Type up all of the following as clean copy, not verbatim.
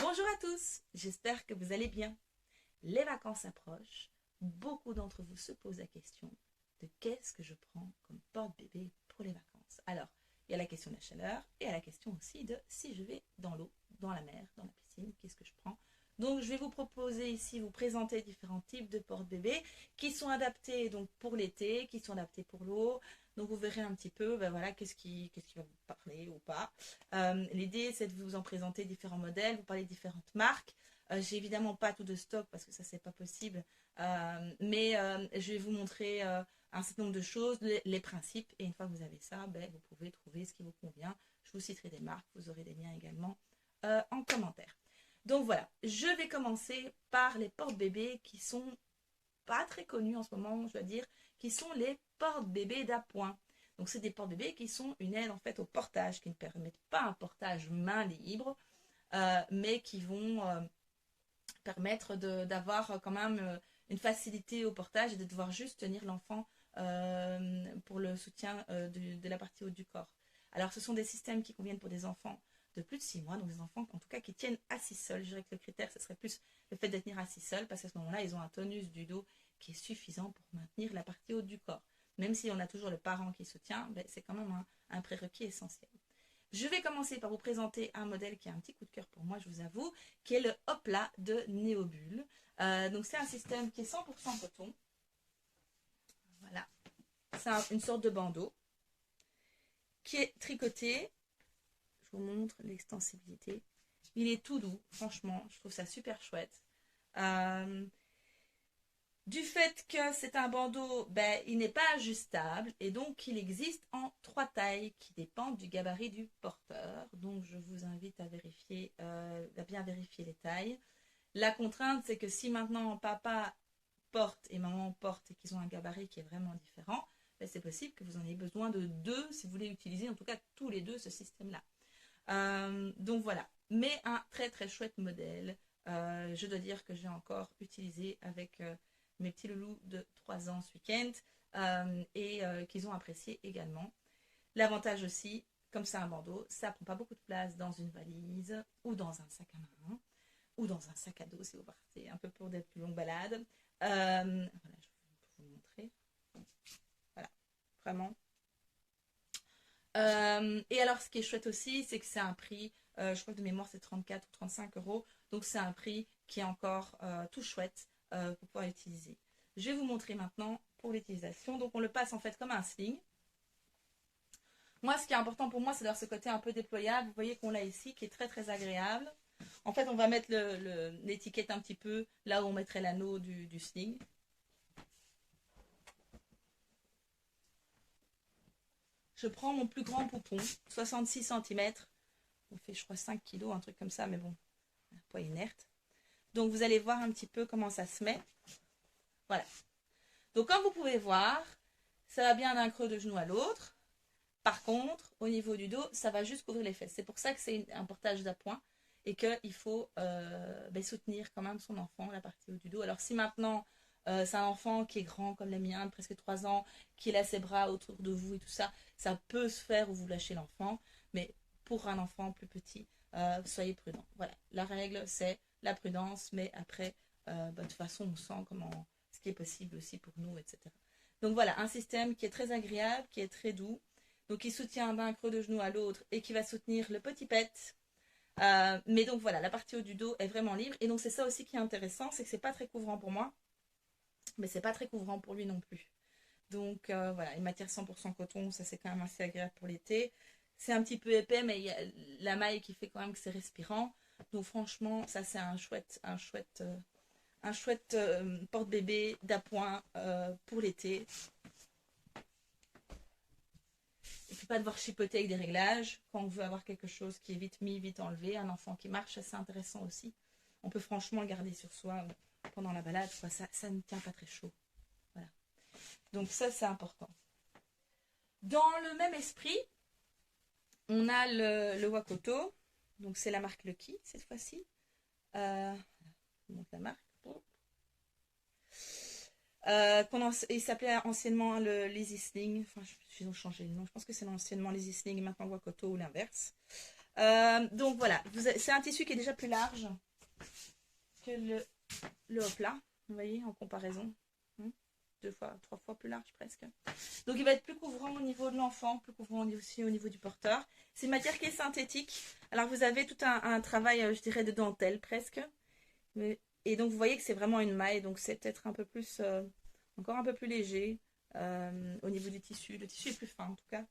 Bonjour à tous, j'espère que vous allez bien. Les vacances approchent, beaucoup d'entre vous se posent la question de qu'est-ce que je prends comme porte-bébé pour les vacances. Alors, il y a la question de la chaleur et il y a la question aussi de si je vais dans l'eau, dans la mer, dans la piscine, qu'est-ce que je prends. Donc, je vais vous proposer ici, vous présenter différents types de porte-bébés qui sont adaptés donc pour l'été, qui sont adaptés pour l'eau. Donc, vous verrez un petit peu, ben voilà, qu'est-ce qui va vous parler ou pas. L'idée, c'est de vous en présenter différents modèles, vous parler de différentes marques. J'ai évidemment pas tout de stock parce que ça, c'est pas possible. Mais je vais vous montrer un certain nombre de choses, les principes. Et une fois que vous avez ça, ben, vous pouvez trouver ce qui vous convient. Je vous citerai des marques, vous aurez des liens également en commentaire. Donc voilà, je vais commencer par les porte-bébés qui sont pas très connus en ce moment, je dois dire, qui sont les porte-bébés d'appoint. Donc c'est des porte-bébés qui sont une aide en fait au portage, qui ne permettent pas un portage main libre, mais qui vont permettre d'avoir quand même une facilité au portage et de devoir juste tenir l'enfant pour le soutien de la partie haute du corps. Alors ce sont des systèmes qui conviennent pour des enfants de plus de 6 mois, donc des enfants en tout cas qui tiennent assis seuls. Je dirais que le critère, ce serait plus le fait de tenir assis seuls, parce qu'à ce moment-là, ils ont un tonus du dos qui est suffisant pour maintenir la partie haute du corps. Même si on a toujours le parent qui soutient, ben, c'est quand même un prérequis essentiel. Je vais commencer par vous présenter un modèle qui a un petit coup de cœur pour moi, je vous avoue, qui est le Hopla de Neobull. Donc c'est un système qui est 100% coton. Voilà. C'est une sorte de bandeau qui est tricoté. Je vous montre l'extensibilité. Il est tout doux, franchement, je trouve ça super chouette. Du fait que c'est un bandeau, ben, il n'est pas ajustable et donc il existe en 3 tailles qui dépendent du gabarit du porteur. Donc je vous invite à vérifier, à bien vérifier les tailles. La contrainte, c'est que si maintenant papa porte et maman porte et qu'ils ont un gabarit qui est vraiment différent, ben, c'est possible que vous en ayez besoin de 2 si vous voulez utiliser en tout cas tous les 2 ce système-là. Donc voilà, mais un très très chouette modèle. Je dois dire que j'ai encore utilisé avec mes petits loulous de 3 ans ce week-end et qu'ils ont apprécié également. L'avantage aussi, comme c'est un bandeau, ça prend pas beaucoup de place dans une valise ou dans un sac à main ou dans un sac à dos si vous partez un peu pour des plus longues balades. Voilà, je vais vous montrer. Voilà, vraiment. Et alors, ce qui est chouette aussi, c'est que c'est un prix, je crois que de mémoire, c'est 34 ou 35 euros. Donc, c'est un prix qui est encore tout chouette pour pouvoir utiliser. Je vais vous montrer maintenant pour l'utilisation. Donc, on le passe en fait comme un sling. Moi, ce qui est important pour moi, c'est d'avoir ce côté un peu déployable. Vous voyez qu'on l'a ici, qui est très très agréable. En fait, on va mettre l'étiquette un petit peu là où on mettrait l'anneau du sling. Je prends mon plus grand poupon, 66 cm. On fait, je crois, 5 kg, un truc comme ça, mais bon, un poids inerte. Donc, vous allez voir un petit peu comment ça se met. Voilà. Donc, comme vous pouvez voir, ça va bien d'un creux de genou à l'autre. Par contre, au niveau du dos, ça va juste couvrir les fesses. C'est pour ça que c'est un portage d'appoint et qu'il faut soutenir quand même son enfant, la partie haut du dos. Alors, si maintenant, c'est un enfant qui est grand comme le mien, de presque 3 ans, qui a ses bras autour de vous et tout ça, ça peut se faire où vous lâchez l'enfant. Mais pour un enfant plus petit, soyez prudent. Voilà, la règle, c'est la prudence, mais après, de toute façon, on sent ce qui est possible aussi pour nous, etc. Donc voilà, un système qui est très agréable, qui est très doux, donc il soutient d'un creux de genou à l'autre et qui va soutenir le petit pet. Mais donc voilà, la partie haut du dos est vraiment libre. Et donc c'est ça aussi qui est intéressant, c'est que c'est pas très couvrant pour moi, mais c'est pas très couvrant pour lui non plus. Donc voilà, une matière 100% coton, ça c'est quand même assez agréable pour l'été. C'est un petit peu épais, mais il y a la maille qui fait quand même que c'est respirant. Donc franchement, ça c'est un chouette porte-bébé d'appoint pour l'été. Il ne faut pas devoir chipoter avec des réglages. Quand on veut avoir quelque chose qui est vite mis, vite enlevé, un enfant qui marche, c'est intéressant aussi. On peut franchement le garder sur soi pendant la balade, quoi. Ça ne tient pas très chaud. Voilà. Donc ça, c'est important. Dans le même esprit, on a le Wakoto. Donc c'est la marque Lucky cette fois-ci. Je vous montre la marque. Il s'appelait anciennement le Lazy Sling. Enfin, ils ont changé le nom. Je pense que c'est anciennement Lazy Sling et maintenant Wakoto ou l'inverse. Donc voilà, c'est un tissu qui est déjà plus large que le Hopla, vous voyez, en comparaison. 2 fois, 3 fois plus large presque. Donc il va être plus couvrant au niveau de l'enfant, plus couvrant aussi au niveau du porteur. C'est une matière qui est synthétique. Alors vous avez tout un travail, je dirais, de dentelle presque. Et donc vous voyez que c'est vraiment une maille, donc c'est peut-être un peu plus, encore un peu plus léger au niveau du tissu. Le tissu est plus fin en tout cas.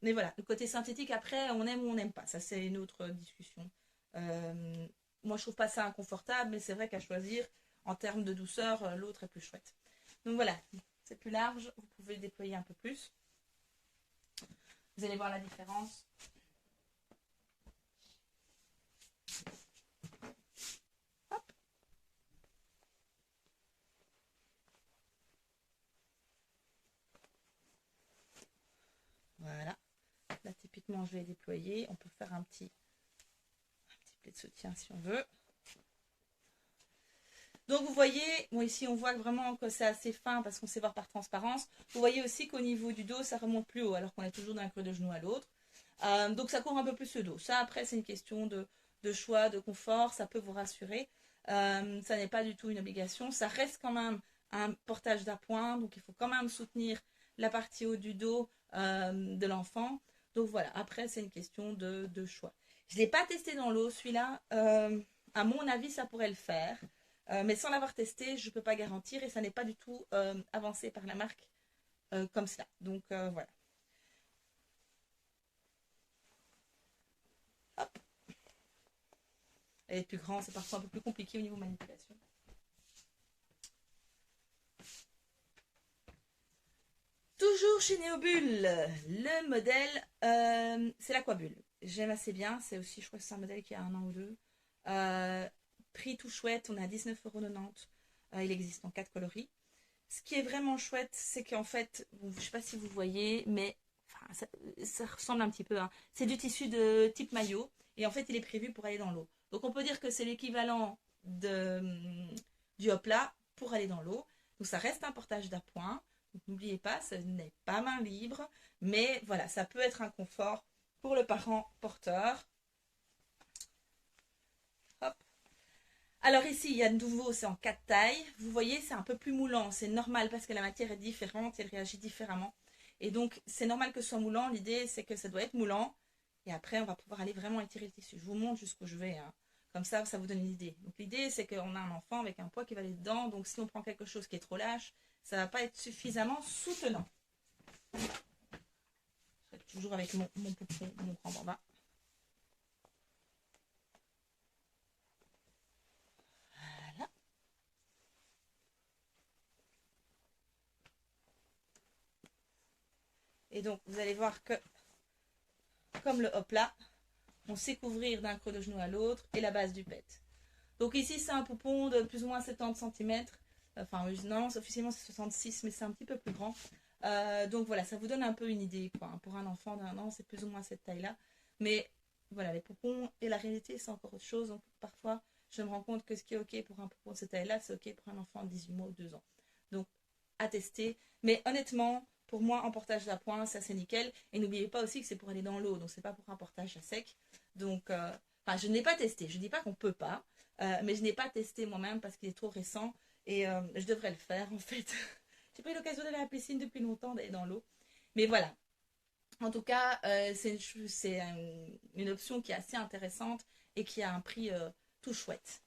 Mais voilà, le côté synthétique, après, on aime ou on n'aime pas. Ça, c'est une autre discussion. Moi, je trouve pas ça inconfortable, mais c'est vrai qu'à choisir, en termes de douceur, l'autre est plus chouette. Donc voilà, c'est plus large, vous pouvez le déployer un peu plus. Vous allez voir la différence. Hop. Voilà. Là, typiquement, je vais déployer. On peut faire un petit pli de soutien si on veut. Donc vous voyez, bon ici on voit vraiment que c'est assez fin parce qu'on sait voir par transparence. Vous voyez aussi qu'au niveau du dos, ça remonte plus haut alors qu'on est toujours d'un creux de genou à l'autre. Donc ça couvre un peu plus le dos. Ça après c'est une question de choix, de confort, ça peut vous rassurer. Ça n'est pas du tout une obligation. Ça reste quand même un portage d'appoint, donc il faut quand même soutenir la partie haut du dos de l'enfant. Donc voilà, après c'est une question de choix. Je ne l'ai pas testé dans l'eau celui-là. À mon avis ça pourrait le faire. Mais sans l'avoir testé, je ne peux pas garantir et ça n'est pas du tout avancé par la marque comme cela. Donc voilà. Hop. Elle est plus grande, c'est parfois un peu plus compliqué au niveau manipulation. Toujours chez Néobulle, le modèle, c'est l'Aquabulle. J'aime assez bien, c'est aussi, je crois que c'est un modèle qui a 1 an ou 2. Prix tout chouette, on est à 19,90 €. Il existe en 4 coloris. Ce qui est vraiment chouette, c'est qu'en fait, bon, je ne sais pas si vous voyez, mais enfin, ça ressemble un petit peu. Hein. C'est du tissu de type maillot, et en fait, il est prévu pour aller dans l'eau. Donc, on peut dire que c'est l'équivalent du Hopla pour aller dans l'eau. Donc, ça reste un portage d'appoint. Donc, n'oubliez pas, ce n'est pas main libre, mais voilà, ça peut être un confort pour le parent porteur. Hop. Alors ici, il y a de nouveau, c'est en 4 tailles. Vous voyez, c'est un peu plus moulant. C'est normal parce que la matière est différente, elle réagit différemment. Et donc, c'est normal que ce soit moulant. L'idée, c'est que ça doit être moulant. Et après, on va pouvoir aller vraiment étirer le tissu. Je vous montre jusqu'où je vais. Hein. Comme ça vous donne une idée. Donc, l'idée, c'est qu'on a un enfant avec un poids qui va aller dedans. Donc, si on prend quelque chose qui est trop lâche, ça ne va pas être suffisamment soutenant. Je serai toujours avec mon poupon, mon grand bambin. Et donc, vous allez voir que, comme le Hopla, on sait couvrir d'un creux de genou à l'autre et la base du pet. Donc ici, c'est un poupon de plus ou moins 70 cm. Enfin, non, officiellement c'est 66, mais c'est un petit peu plus grand. Donc voilà, ça vous donne un peu une idée. Quoi. Pour un enfant d'1 an, c'est plus ou moins cette taille-là. Mais voilà, les poupons et la réalité, c'est encore autre chose. Donc parfois, je me rends compte que ce qui est OK pour un poupon de cette taille-là, c'est OK pour un enfant de 18 mois ou 2 ans. Donc, à tester. Mais honnêtement, pour moi, en portage d'appoint, ça c'est nickel. Et n'oubliez pas aussi que c'est pour aller dans l'eau. Donc, c'est pas pour un portage à sec. Donc, je n'ai pas testé. Je dis pas qu'on peut pas. Mais je n'ai pas testé moi-même parce qu'il est trop récent. Et je devrais le faire en fait. J'ai pas eu l'occasion d'aller à la piscine depuis longtemps, d'aller dans l'eau. Mais voilà. En tout cas, c'est une option qui est assez intéressante et qui a un prix tout chouette.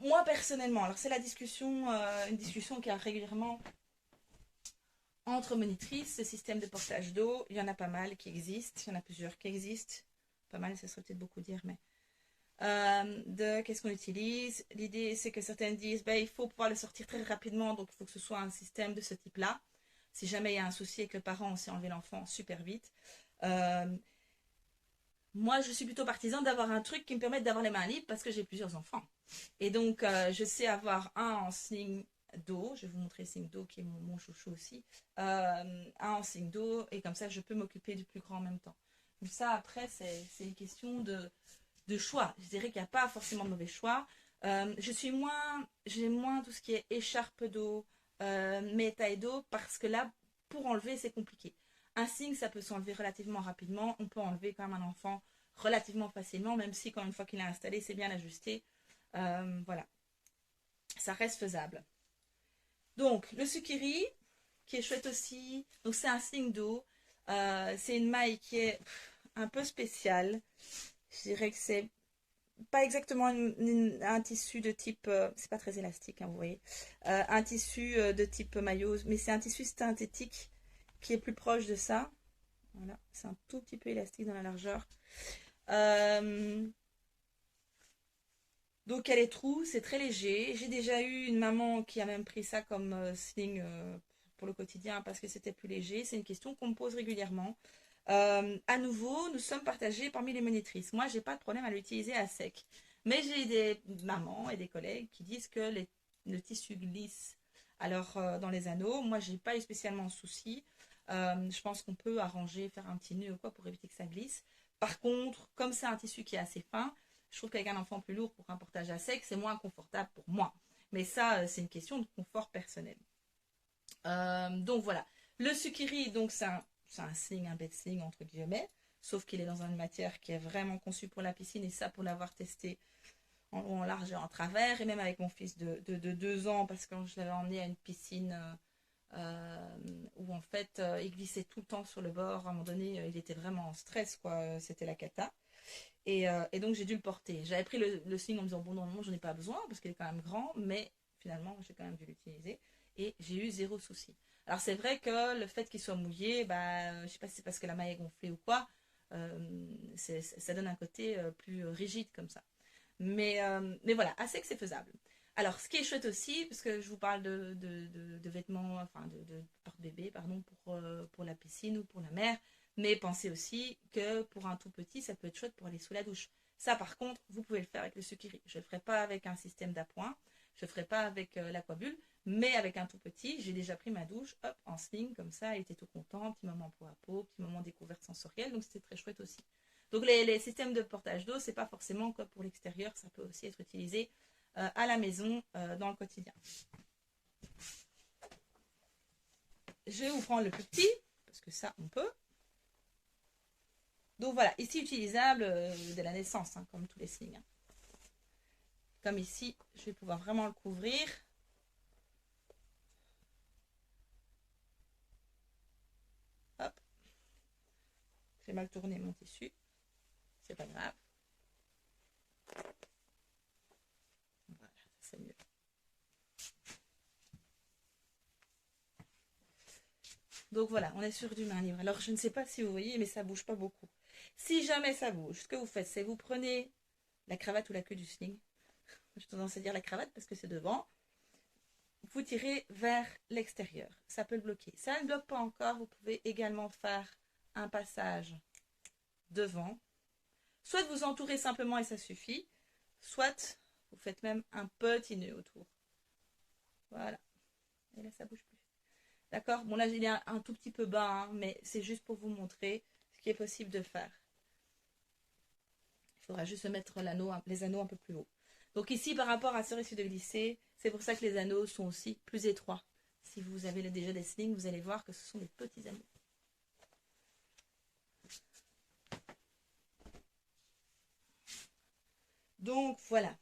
Moi personnellement, alors c'est une discussion qui a régulièrement entre monitrices, ce système de portage d'eau. Il y en a pas mal qui existent, il y en a plusieurs qui existent. Pas mal, ça serait peut-être beaucoup dire, mais qu'est-ce qu'on utilise. L'idée, c'est que certaines disent il faut pouvoir le sortir très rapidement, donc il faut que ce soit un système de ce type-là. Si jamais il y a un souci avec le parent, on sait enlever l'enfant super vite. Moi, je suis plutôt partisan d'avoir un truc qui me permette d'avoir les mains libres parce que j'ai plusieurs enfants. Et donc, je sais avoir un en signe d'eau. Je vais vous montrer le signe d'eau qui est mon chouchou aussi. Un en signe d'eau et comme ça, je peux m'occuper du plus grand en même temps. Donc ça, après, c'est une question de choix. Je dirais qu'il n'y a pas forcément de mauvais choix. J'ai moins tout ce qui est écharpe d'eau, métaille d'eau, parce que là, pour enlever, c'est compliqué. Un sling, ça peut s'enlever relativement rapidement. On peut enlever quand même un enfant relativement facilement, même si quand une fois qu'il est installé, c'est bien ajusté. Voilà, ça reste faisable. Donc, le Sukiri, qui est chouette aussi. Donc, c'est un sling d'eau. C'est une maille qui est un peu spéciale. Je dirais que c'est pas exactement un tissu de type, c'est pas très élastique, hein, vous voyez, un tissu de type maillot, mais c'est un tissu synthétique qui est plus proche de ça. Voilà, c'est un tout petit peu élastique dans la largeur. Donc elle est trou, c'est très léger. J'ai déjà eu une maman qui a même pris ça comme sling pour le quotidien parce que c'était plus léger. C'est une question qu'on me pose régulièrement. À nouveau, nous sommes partagés parmi les monitrices. Moi, j'ai pas de problème à l'utiliser à sec. Mais j'ai des mamans et des collègues qui disent que le tissu glisse. Alors, dans les anneaux, moi, j'ai pas eu spécialement de souci. Je pense qu'on peut arranger, faire un petit nœud ou quoi pour éviter que ça glisse. Par contre, comme c'est un tissu qui est assez fin, je trouve qu'avec un enfant plus lourd pour un portage à sec, c'est moins confortable pour moi. Mais ça, c'est une question de confort personnel. Donc voilà. Le Sukiri, donc c'est un sling, un bed sling entre guillemets, sauf qu'il est dans une matière qui est vraiment conçue pour la piscine et ça pour l'avoir testé en large et en travers et même avec mon fils de 2 ans parce que je l'avais emmené à une piscine où en fait il glissait tout le temps sur le bord. À un moment donné, il était vraiment en stress quoi, c'était la cata. Et donc j'ai dû le porter. J'avais pris le sling en me disant bon normalement j'en ai pas besoin parce qu'il est quand même grand, mais finalement j'ai quand même dû l'utiliser et j'ai eu zéro souci. Alors c'est vrai que le fait qu'il soit mouillé, bah, je sais pas si c'est parce que la maille est gonflée ou quoi, ça donne un côté plus rigide comme ça. Mais voilà, assez que c'est faisable. Alors, ce qui est chouette aussi, parce que je vous parle de vêtements, enfin de porte-bébé, pardon, pour la piscine ou pour la mer, mais pensez aussi que pour un tout petit, ça peut être chouette pour aller sous la douche. Ça, par contre, vous pouvez le faire avec le Sukiri. Je ne le ferai pas avec un système d'appoint, je ne le ferai pas avec l'aquabulle, mais avec un tout petit, j'ai déjà pris ma douche, hop, en sling, comme ça, il était tout content, petit moment peau à peau, petit moment découverte sensorielle, donc c'était très chouette aussi. Donc les systèmes de portage d'eau, c'est pas forcément comme pour l'extérieur, ça peut aussi être utilisé à la maison dans le quotidien. Je vais vous prendre le plus petit, parce que ça on peut. Donc voilà, ici utilisable dès la naissance, hein, comme tous les signes. Hein. Comme ici, je vais pouvoir vraiment le couvrir. Hop. J'ai mal tourné mon tissu. C'est pas grave. Voilà, c'est mieux. Donc voilà, on est sur du main libre. Alors je ne sais pas si vous voyez, mais ça bouge pas beaucoup. Si jamais ça bouge, ce que vous faites, c'est vous prenez la cravate ou la queue du sling. J'ai tendance à dire la cravate parce que c'est devant. Vous tirez vers l'extérieur. Ça peut le bloquer. Ça ne bloque pas encore. Vous pouvez également faire un passage devant. Soit vous entourez simplement et ça suffit. Soit vous faites même un petit nœud autour. Voilà. Et là, ça bouge plus. D'accord. Bon, là, il est un tout petit peu bas, hein, mais c'est juste pour vous montrer ce qui est possible de faire. Il faudra juste mettre les anneaux un peu plus haut. Donc ici, par rapport à ce risque de glisser, c'est pour ça que les anneaux sont aussi plus étroits. Si vous avez déjà des slings, vous allez voir que ce sont des petits anneaux. Donc voilà.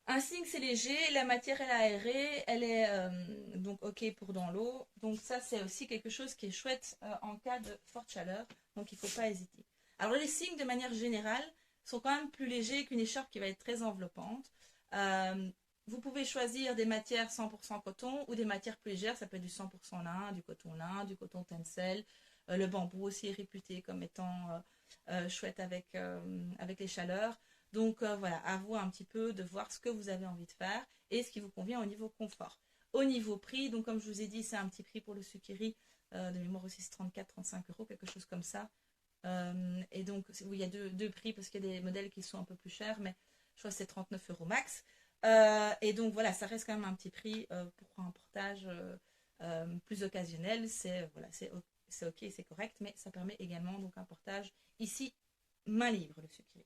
Un sling c'est léger, la matière elle est aérée, elle est donc ok pour dans l'eau. Donc ça c'est aussi quelque chose qui est chouette en cas de forte chaleur. Donc il ne faut pas hésiter. Alors les slings de manière générale sont quand même plus légers qu'une écharpe qui va être très enveloppante. Vous pouvez choisir des matières 100% coton ou des matières plus légères. Ça peut être du 100% lin, du coton tencel. Le bambou aussi est réputé comme étant chouette avec les chaleurs. Donc voilà, à vous un petit peu de voir ce que vous avez envie de faire et ce qui vous convient au niveau confort. Au niveau prix, donc comme je vous ai dit, c'est un petit prix pour le Sukiri de mémoire aussi, c'est 34-35 euros, quelque chose comme ça. Et donc, oui, il y a deux prix parce qu'il y a des modèles qui sont un peu plus chers, mais je crois que c'est 39 euros max. Et donc voilà, ça reste quand même un petit prix pour un portage plus occasionnel. Voilà, c'est ok, c'est correct, mais ça permet également donc un portage ici main libre le Sukiri.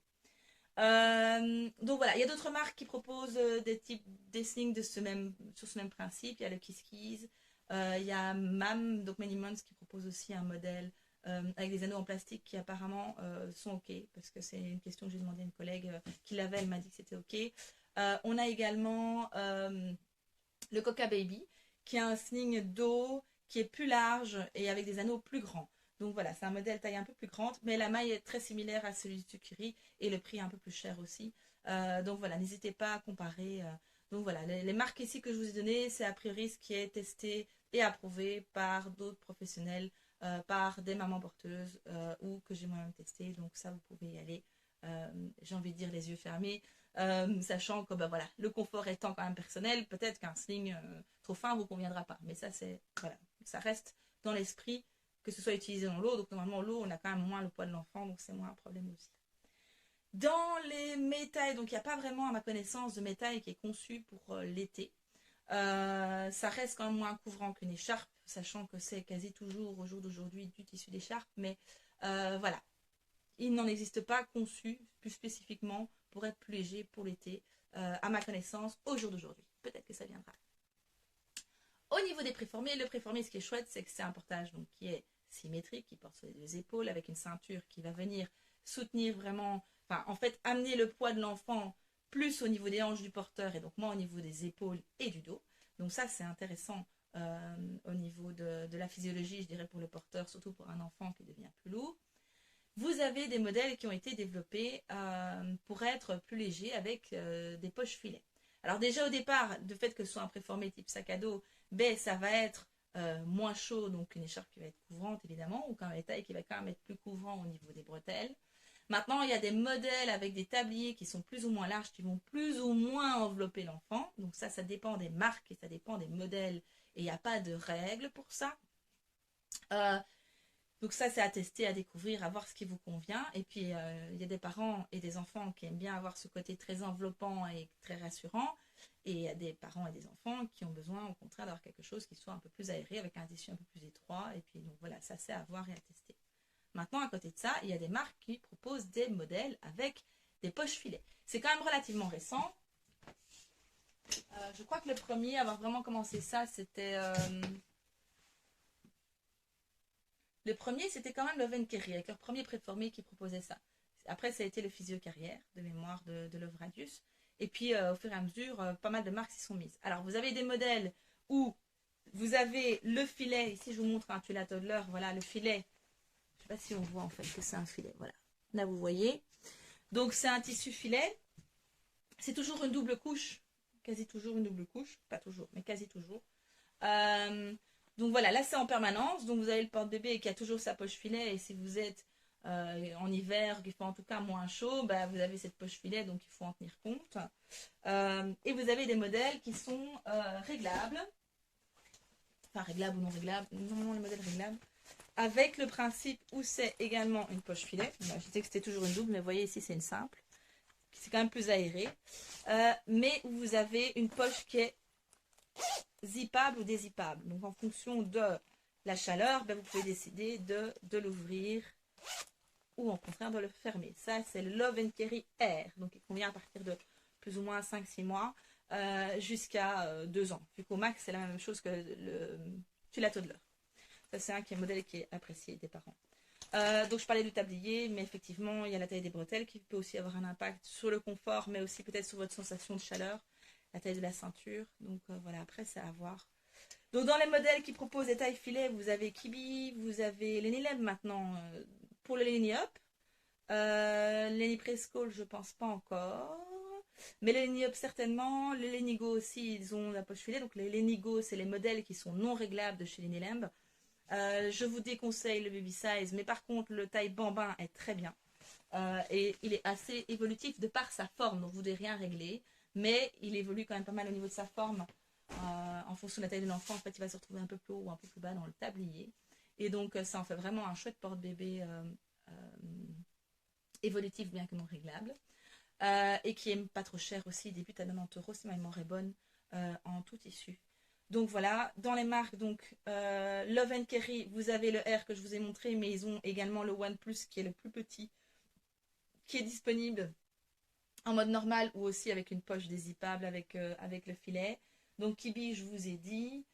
Donc voilà, il y a d'autres marques qui proposent des slings sur ce même principe. Il y a le Kiss Keys, Il y a MAM, donc Many Months, qui propose aussi un modèle avec des anneaux en plastique qui apparemment sont OK, parce que c'est une question que j'ai demandé à une collègue qui l'avait, elle m'a dit que c'était OK. On a également le Coca Baby, qui a un sling dos qui est plus large et avec des anneaux plus grands. Donc voilà, c'est un modèle taille un peu plus grande, mais la maille est très similaire à celui du Tukiri et le prix est un peu plus cher aussi. Donc voilà, n'hésitez pas à comparer. Donc voilà, les marques ici que je vous ai données, c'est a priori ce qui est testé et approuvé par d'autres professionnels, par des mamans porteuses ou que j'ai moi-même testé. Donc ça, vous pouvez y aller. J'ai envie de dire les yeux fermés. Sachant que voilà, le confort étant quand même personnel, peut-être qu'un sling trop fin vous conviendra pas. Mais ça, c'est voilà, ça reste dans l'esprit que ce soit utilisé dans l'eau. Donc normalement, l'eau, on a quand même moins le poids de l'enfant, donc c'est moins un problème aussi. Dans les métailles, donc il n'y a pas vraiment, à ma connaissance, de métaille qui est conçu pour l'été. Ça reste quand même moins couvrant qu'une écharpe, sachant que c'est quasi toujours au jour d'aujourd'hui du tissu d'écharpe. Mais voilà, il n'en existe pas conçu plus spécifiquement pour être plus léger pour l'été, à ma connaissance, au jour d'aujourd'hui. Peut-être que ça viendra. Au niveau des préformés, le préformé, ce qui est chouette, c'est que c'est un portage donc, qui est symétrique, qui porte sur les deux épaules, avec une ceinture qui va venir soutenir vraiment, enfin, en fait, amener le poids de l'enfant plus au niveau des hanches du porteur et donc moins au niveau des épaules et du dos. Donc ça, c'est intéressant au niveau de la physiologie, je dirais, pour le porteur, surtout pour un enfant qui devient plus lourd. Vous avez des modèles qui ont été développés pour être plus légers avec des poches filets. Alors déjà au départ, le fait que ce soit un préformé type sac à dos, ben, ça va être moins chaud, donc une écharpe qui va être couvrante évidemment, ou qu'un taille qui va quand même être plus couvrant au niveau des bretelles. Maintenant, il y a des modèles avec des tabliers qui sont plus ou moins larges, qui vont plus ou moins envelopper l'enfant. Donc ça dépend des marques et ça dépend des modèles. Et il n'y a pas de règles pour ça. Donc ça, c'est à tester, à découvrir, à voir ce qui vous convient. Et puis, il y a des parents et des enfants qui aiment bien avoir ce côté très enveloppant et très rassurant. Et il y a des parents et des enfants qui ont besoin, au contraire, d'avoir quelque chose qui soit un peu plus aéré, avec un tissu un peu plus étroit. Et puis, donc voilà, ça, c'est à voir et à tester. Maintenant, à côté de ça, il y a des marques qui proposent des modèles avec des poches filets. C'est quand même relativement récent. Je crois que le premier à avoir vraiment commencé ça, c'était... Le premier, c'était quand même Love & Kerry, avec leur premier préformé qui proposait ça. Après, ça a été le Physio Carrière, de mémoire de Love Radius. Et puis, au fur et à mesure, pas mal de marques s'y sont mises. Alors, vous avez des modèles où vous avez le filet. Ici, je vous montre un Tula Toddler. Voilà, le filet. Je ne sais pas si on voit en fait que c'est un filet. Voilà. Là, vous voyez. Donc, c'est un tissu filet. C'est toujours une double couche. Quasi toujours une double couche. Pas toujours, mais quasi toujours. Donc voilà, là c'est en permanence. Donc vous avez le porte-bébé qui a toujours sa poche filet. Et si vous êtes en hiver, qu'il fait en tout cas moins chaud, bah, vous avez cette poche filet, donc il faut en tenir compte. Et vous avez des modèles qui sont réglables. Enfin, réglables ou non réglables. Normalement, les modèles réglables. Avec le principe où c'est également une poche filet. Moi, je disais que c'était toujours une double, mais vous voyez ici c'est une simple. C'est quand même plus aéré. Mais vous avez une poche qui est zippable ou dézippable. Donc en fonction de la chaleur, ben, vous pouvez décider de l'ouvrir ou au contraire de le fermer. Ça, c'est le Love & Kerry Air. Donc il convient à partir de plus ou moins 5-6 mois jusqu'à 2 ans. Vu qu'au max, c'est la même chose que le Tula Toddler. Ça, c'est un modèle qui est apprécié des parents. Donc je parlais du tablier, mais effectivement, il y a la taille des bretelles qui peut aussi avoir un impact sur le confort, mais aussi peut-être sur votre sensation de chaleur, la taille de la ceinture. Donc voilà, après, c'est à voir. Donc dans les modèles qui proposent des tailles filets, vous avez Kibi, vous avez Lenny Leb maintenant pour le Lenny Up. Lenny Preschool, je pense pas encore. Mais les Lenny Up certainement. Les Lenny Go aussi, ils ont la poche filet. Donc les Lenny Go, c'est les modèles qui sont non réglables de chez Lenny Leb. Je vous déconseille le baby size, mais par contre le taille bambin est très bien. Et il est assez évolutif de par sa forme, donc vous ne devez rien régler, mais il évolue quand même pas mal au niveau de sa forme. En fonction de la taille de l'enfant, en fait, il va se retrouver un peu plus haut ou un peu plus bas dans le tablier. Et donc ça en fait vraiment un chouette porte-bébé évolutif, bien que non réglable. Et qui est pas trop cher aussi, il débute à 90 €, si ma mémoire est bonne, en tout tissu. Donc voilà, dans les marques, donc Love & Kerry, vous avez le R que je vous ai montré, mais ils ont également le One Plus qui est le plus petit, qui est disponible en mode normal ou aussi avec une poche dézippable avec le filet. Donc Kibi, je vous ai dit.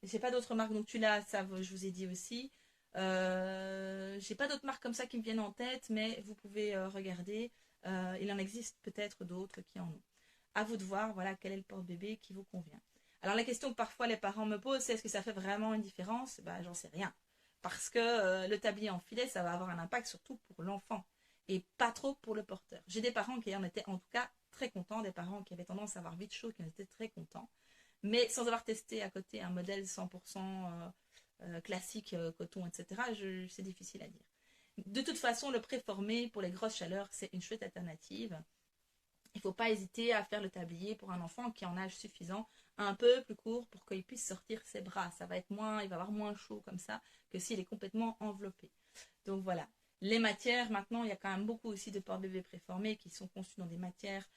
J'ai pas d'autres marques, donc tu l'as, ça je vous ai dit aussi. J'ai pas d'autres marques comme ça qui me viennent en tête, mais vous pouvez regarder. Il en existe peut-être d'autres qui en ont. À vous de voir, voilà, quel est le porte-bébé qui vous convient. Alors la question que parfois les parents me posent, c'est est-ce que ça fait vraiment une différence? Ben, j'en sais rien. Parce que le tablier en filet, ça va avoir un impact surtout pour l'enfant et pas trop pour le porteur. J'ai des parents qui en étaient en tout cas très contents, des parents qui avaient tendance à avoir vite chaud, qui en étaient très contents. Mais sans avoir testé à côté un modèle 100% classique, coton, etc., c'est difficile à dire. De toute façon, le préformé pour les grosses chaleurs, c'est une chouette alternative. Il ne faut pas hésiter à faire le tablier pour un enfant qui est en âge suffisant, un peu plus court pour qu'il puisse sortir ses bras. Ça va être moins, il va avoir moins chaud comme ça que s'il est complètement enveloppé. Donc voilà. Les matières, maintenant, il y a quand même beaucoup aussi de porte-bébés préformés qui sont conçus dans des matières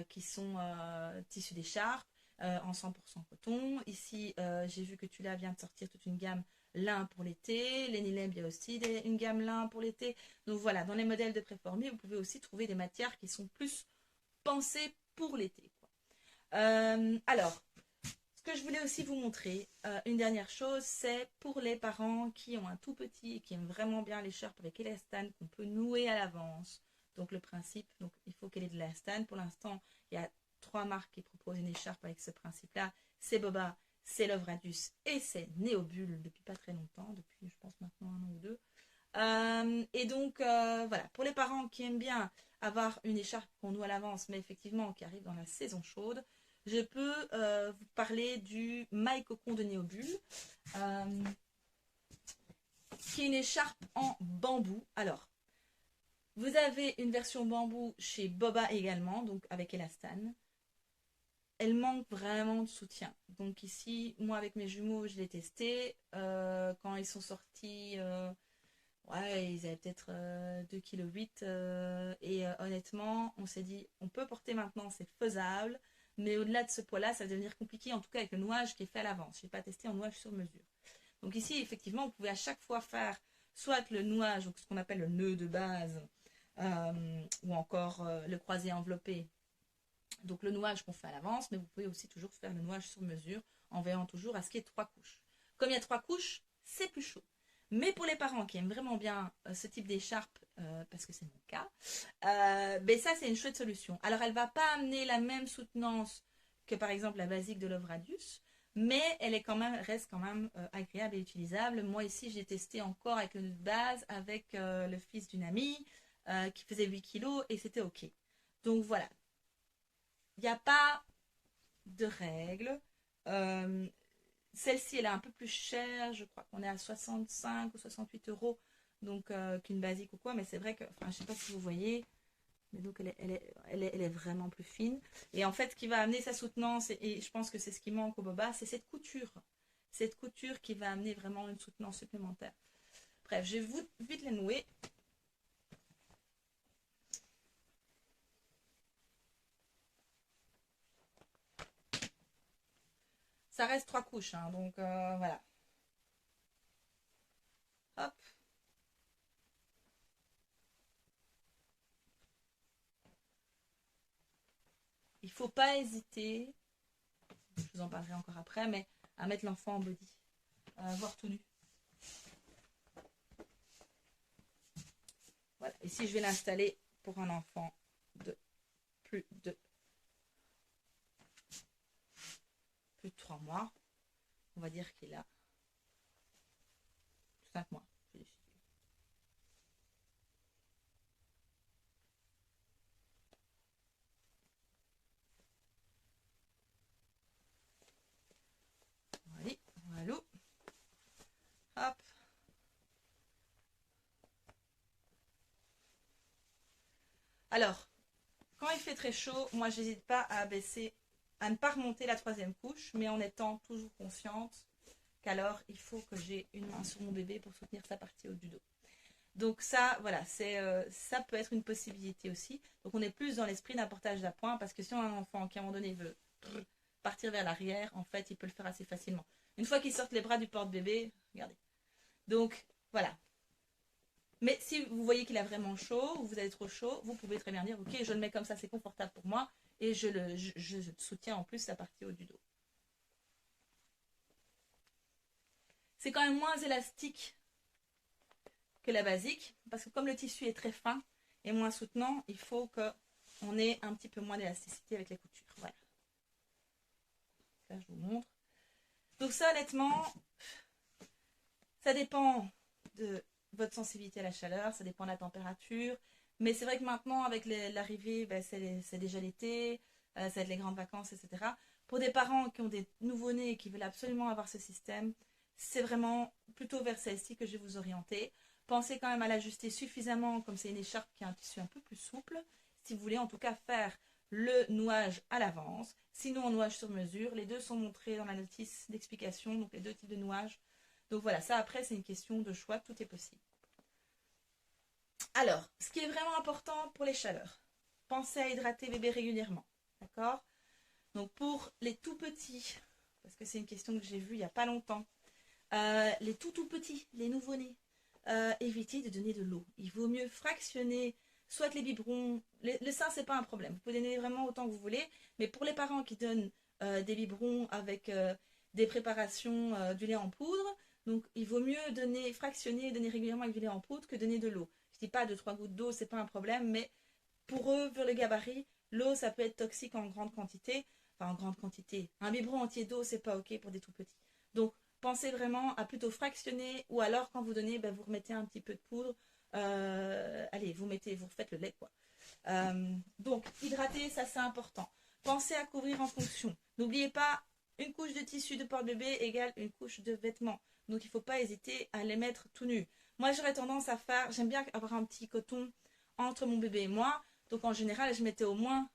qui sont tissus d'écharpe en 100% coton. Ici, j'ai vu que Tula vient de sortir toute une gamme lin pour l'été. Lenny Lemb, il y a aussi une gamme lin pour l'été. Donc voilà, dans les modèles de préformés, vous pouvez aussi trouver des matières qui sont plus pensées pour l'été. Alors, ce que je voulais aussi vous montrer, une dernière chose, c'est pour les parents qui ont un tout petit et qui aiment vraiment bien l'écharpe avec élastane qu'on peut nouer à l'avance. Donc le principe, donc il faut qu'elle ait de l'élastane. Pour l'instant, il y a 3 marques qui proposent une écharpe avec ce principe-là. C'est Boba, c'est Love Radius et c'est Néobulle depuis pas très longtemps, depuis je pense maintenant 1 an ou 2. Et donc voilà, pour les parents qui aiment bien avoir une écharpe qu'on noue à l'avance, mais effectivement qui arrive dans la saison chaude, je peux vous parler du My Cocon de Néobulle, qui est une écharpe en bambou. Alors, vous avez une version bambou chez Boba également, donc avec élastane. Elle manque vraiment de soutien. Donc ici, moi avec mes jumeaux, je l'ai testé. Quand ils sont sortis, ouais, ils avaient peut-être 2,8 kg. Et honnêtement, on s'est dit, on peut porter maintenant, c'est faisable. Mais au-delà de ce poids-là, ça va devenir compliqué, en tout cas avec le nouage qui est fait à l'avance. Je n'ai pas testé en nouage sur mesure. Donc ici, effectivement, vous pouvez à chaque fois faire soit le nouage, donc ce qu'on appelle le nœud de base, ou encore le croisé enveloppé. Donc le nouage qu'on fait à l'avance, mais vous pouvez aussi toujours faire le nouage sur mesure en veillant toujours à ce qu'il y ait 3 couches. Comme il y a 3 couches, c'est plus chaud. Mais pour les parents qui aiment vraiment bien ce type d'écharpe, parce que c'est mon cas, ben ça c'est une chouette solution. Alors elle ne va pas amener la même soutenance que par exemple la basique de Love Radius, mais elle est quand même, reste quand même agréable et utilisable. Moi ici j'ai testé encore avec le nœud de base, avec le fils d'une amie qui faisait 8 kilos et c'était ok. Donc voilà, il n'y a pas de règles. Celle-ci, elle est un peu plus chère. Je crois qu'on est à 65 ou 68 euros donc, qu'une basique ou quoi. Mais c'est vrai que, enfin, je ne sais pas si vous voyez, mais donc elle est vraiment plus fine. Et en fait, ce qui va amener sa soutenance, et je pense que c'est ce qui manque au boba, c'est cette couture. Cette couture qui va amener vraiment une soutenance supplémentaire. Bref, je vais vite les nouer. Ça reste 3 couches, hein, donc voilà. Hop. Il ne faut pas hésiter, je vous en parlerai encore après, mais à mettre l'enfant en body, voire tout nu. Voilà. Ici, je vais l'installer pour un enfant de plus de 3 mois. On va dire qu'il a 5 mois. Allez, voilà. Hop. Alors, quand il fait très chaud, moi, je n'hésite pas à baisser, à ne pas remonter la 3e couche, mais en étant toujours consciente qu'alors, il faut que j'ai une main sur mon bébé pour soutenir sa partie haut du dos. Donc ça, voilà, ça peut être une possibilité aussi. Donc on est plus dans l'esprit d'un portage d'appoint parce que si on a un enfant qui à un moment donné veut partir vers l'arrière, en fait, il peut le faire assez facilement. Une fois qu'il sort les bras du porte-bébé, regardez. Donc voilà. Mais si vous voyez qu'il a vraiment chaud ou vous avez trop chaud, vous pouvez très bien dire, ok, je le mets comme ça, c'est confortable pour moi et je soutiens en plus la partie haut du dos. C'est quand même moins élastique que la basique, parce que comme le tissu est très fin et moins soutenant, il faut qu'on ait un petit peu moins d'élasticité avec les coutures. Voilà. Là, je vous montre. Donc ça, honnêtement, ça dépend de votre sensibilité à la chaleur, ça dépend de la température. Mais c'est vrai que maintenant, avec l'arrivée, ben, c'est déjà l'été, ça va être les grandes vacances, etc. Pour des parents qui ont des nouveau-nés et qui veulent absolument avoir ce système, c'est vraiment plutôt vers celle-ci que je vais vous orienter. Pensez quand même à l'ajuster suffisamment, comme c'est une écharpe qui a un tissu un peu plus souple, si vous voulez en tout cas faire le nouage à l'avance. Sinon, en nouage sur mesure, les deux sont montrés dans la notice d'explication, donc les deux types de nouage. Donc voilà, ça après, c'est une question de choix, tout est possible. Alors, ce qui est vraiment important pour les chaleurs, pensez à hydrater bébé régulièrement, d'accord? Donc pour les tout petits, parce que c'est une question que j'ai vue il n'y a pas longtemps, les tout petits, les nouveau-nés, évitez de donner de l'eau. Il vaut mieux fractionner soit les biberons, le sein c'est pas un problème, vous pouvez donner vraiment autant que vous voulez, mais pour les parents qui donnent des biberons avec des préparations du lait en poudre, donc il vaut mieux fractionner, donner régulièrement avec du lait en poudre que donner de l'eau. Je dis pas 2-3 gouttes d'eau, c'est pas un problème, mais pour eux, vu le gabarit, l'eau ça peut être toxique en grande quantité, enfin en grande quantité. Un biberon entier d'eau c'est pas ok pour des tout petits. Donc pensez vraiment à plutôt fractionner, ou alors quand vous donnez, ben, vous remettez un petit peu de poudre. Allez, vous refaites le lait quoi. Donc hydrater, ça c'est important. Pensez à couvrir en fonction. N'oubliez pas, une couche de tissu de porte-bébé égale une couche de vêtements. Donc il ne faut pas hésiter à les mettre tout nus. Moi j'aurais tendance à faire, j'aime bien avoir un petit coton entre mon bébé et moi. Donc en général, je mettais au moins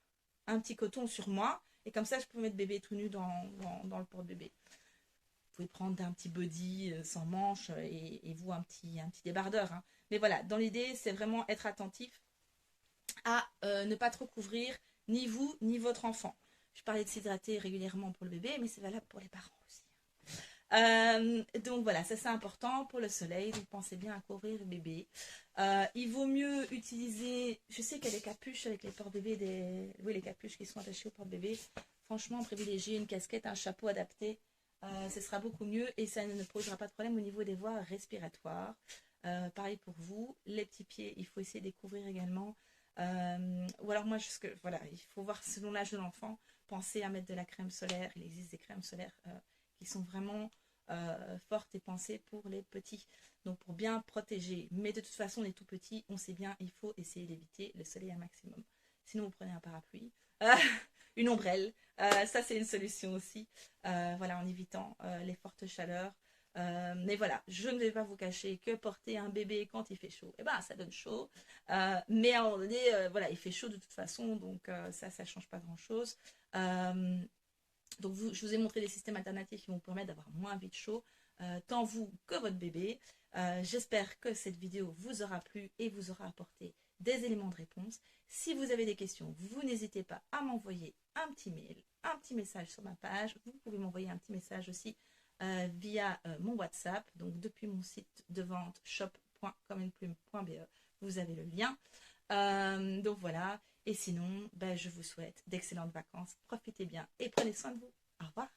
un petit coton sur moi. Et comme ça, je pouvais mettre bébé tout nu dans le porte-bébé. Vous pouvez prendre un petit body sans manches et vous un petit débardeur. Hein. Mais voilà, dans l'idée, c'est vraiment être attentif à ne pas trop couvrir ni vous ni votre enfant. Je parlais de s'hydrater régulièrement pour le bébé, mais c'est valable pour les parents aussi. Donc voilà, ça c'est important pour le soleil, donc pensez bien à couvrir le bébé. Il vaut mieux utiliser, je sais qu'il y a des capuches avec les porte-bébés, oui les capuches qui sont attachées au porte-bébé. Franchement, privilégier une casquette, un chapeau adapté, ce sera beaucoup mieux et ça ne posera pas de problème au niveau des voies respiratoires. Pareil pour vous, les petits pieds, il faut essayer de les couvrir également. Ou alors moi, voilà, il faut voir selon l'âge de l'enfant, pensez à mettre de la crème solaire. Il existe des crèmes solaires qui sont vraiment fortes et pensées pour les petits. Donc pour bien protéger. Mais de toute façon, les tout petits, on sait bien, il faut essayer d'éviter le soleil un maximum. Sinon, vous prenez un parapluie, une ombrelle. Ça, c'est une solution aussi. Voilà, en évitant les fortes chaleurs. Mais voilà, je ne vais pas vous cacher que porter un bébé quand il fait chaud, eh ben, ça donne chaud. Mais à un moment donné, voilà, il fait chaud de toute façon, donc ça ne change pas grand-chose. Donc je vous ai montré des systèmes alternatifs qui vont vous permettre d'avoir moins vite chaud, tant vous que votre bébé. J'espère que cette vidéo vous aura plu et vous aura apporté des éléments de réponse. Si vous avez des questions, vous n'hésitez pas à m'envoyer un petit mail, un petit message sur ma page. Vous pouvez m'envoyer un petit message aussi via mon WhatsApp, donc depuis mon site de vente shop.communeplume.be, vous avez le lien. Donc voilà, et sinon, ben, je vous souhaite d'excellentes vacances, profitez bien et prenez soin de vous. Au revoir.